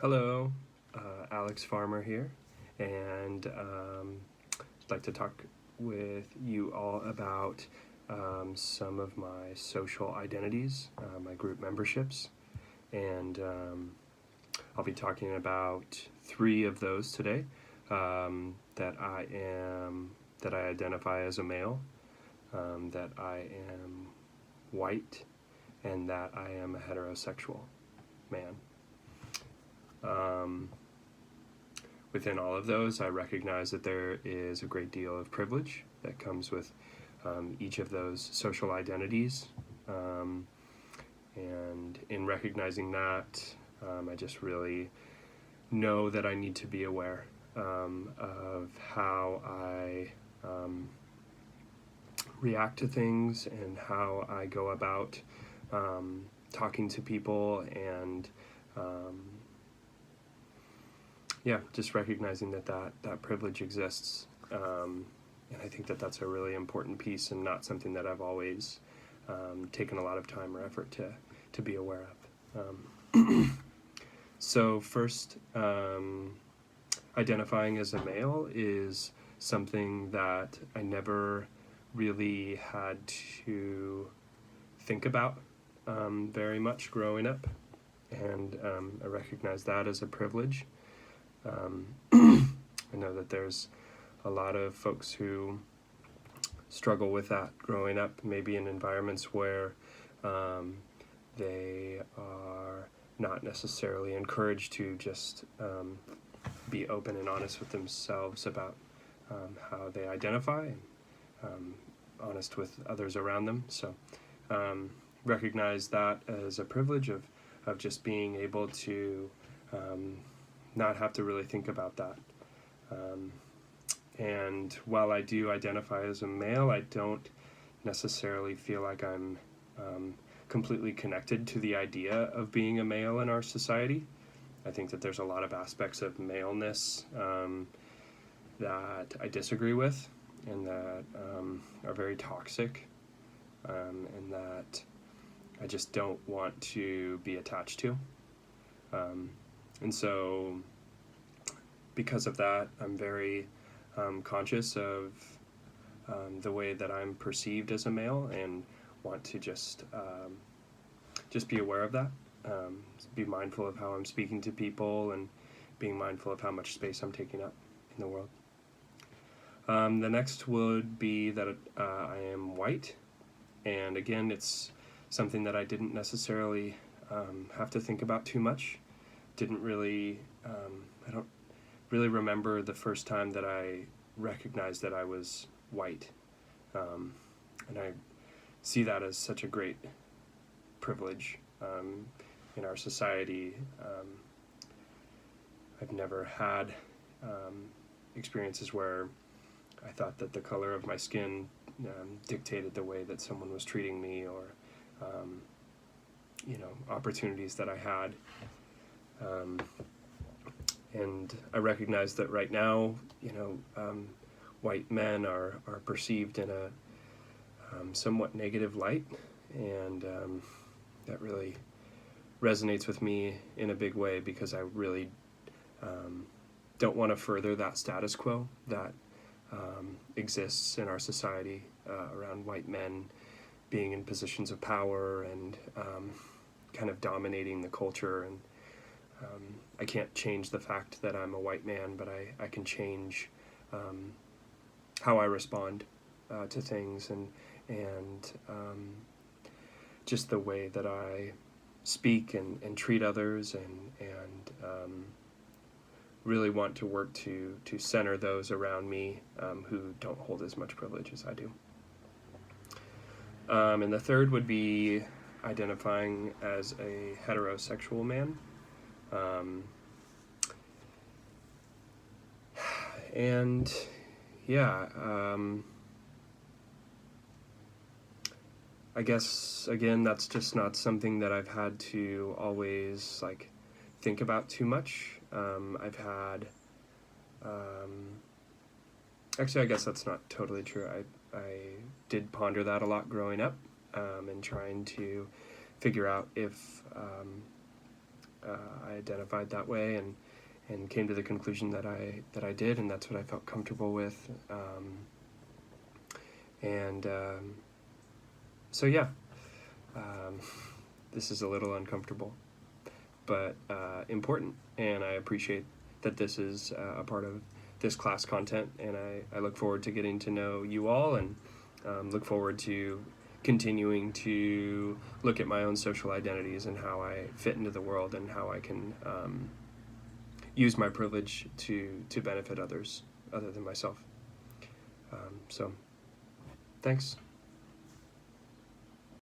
Hello, Alex Farmer here, and I'd like to talk with you all about some of my social identities, my group memberships, and I'll be talking about three of those today. That I identify as a male, that I am white, and that I am a heterosexual man. Um, Within all of those, I recognize that there is a great deal of privilege that comes with each of those social identities. And in recognizing that, I just really know that I need to be aware of how I react to things and how I go about talking to people and just recognizing that privilege exists. And I think that that's a really important piece and not something that I've always taken a lot of time or effort to be aware of. So first, identifying as a male is something that I never really had to think about very much growing up, and I recognize that as a privilege. I know that there's a lot of folks who struggle with that growing up, maybe in environments where they are not necessarily encouraged to just be open and honest with themselves about how they identify and honest with others around them. So recognize that as a privilege of just being able to not have to really think about that. And while I do identify as a male, I don't necessarily feel like I'm completely connected to the idea of being a male in our society. I think that there's a lot of aspects of maleness that I disagree with and that are very toxic, and that I just don't want to be attached to. And so because of that, I'm very conscious of the way that I'm perceived as a male and want to just be aware of that, be mindful of how I'm speaking to people and being mindful of how much space I'm taking up in the world. The next would be that I am white, and again, it's something that I didn't necessarily have to think about too much. I don't really remember the first time that I recognized that I was white. And I see that as such a great privilege in our society. I've never had experiences where I thought that the color of my skin dictated the way that someone was treating me, or opportunities that I had. And I recognize that right now, white men are perceived in a somewhat negative light, and that really resonates with me in a big way, because I really don't want to further that status quo that exists in our society around white men being in positions of power and kind of dominating the culture. And I can't change the fact that I'm a white man, but I can change how I respond to things, and just the way that I speak and treat others, and really want to work to center those around me who don't hold as much privilege as I do. And the third would be identifying as a heterosexual man. And I guess, again, that's just not something that I've had to always think about too much. I've had actually, I guess that's not totally true. I did ponder that a lot growing up, and trying to figure out if I identified that way, and came to the conclusion that I did, and that's what I felt comfortable with. And so yeah, um, this is a little uncomfortable, but important, and I appreciate that this is a part of this class content, and I look forward to getting to know you all, and look forward to continuing to look at my own social identities and how I fit into the world, and how I can use my privilege to benefit others other than myself. So thanks.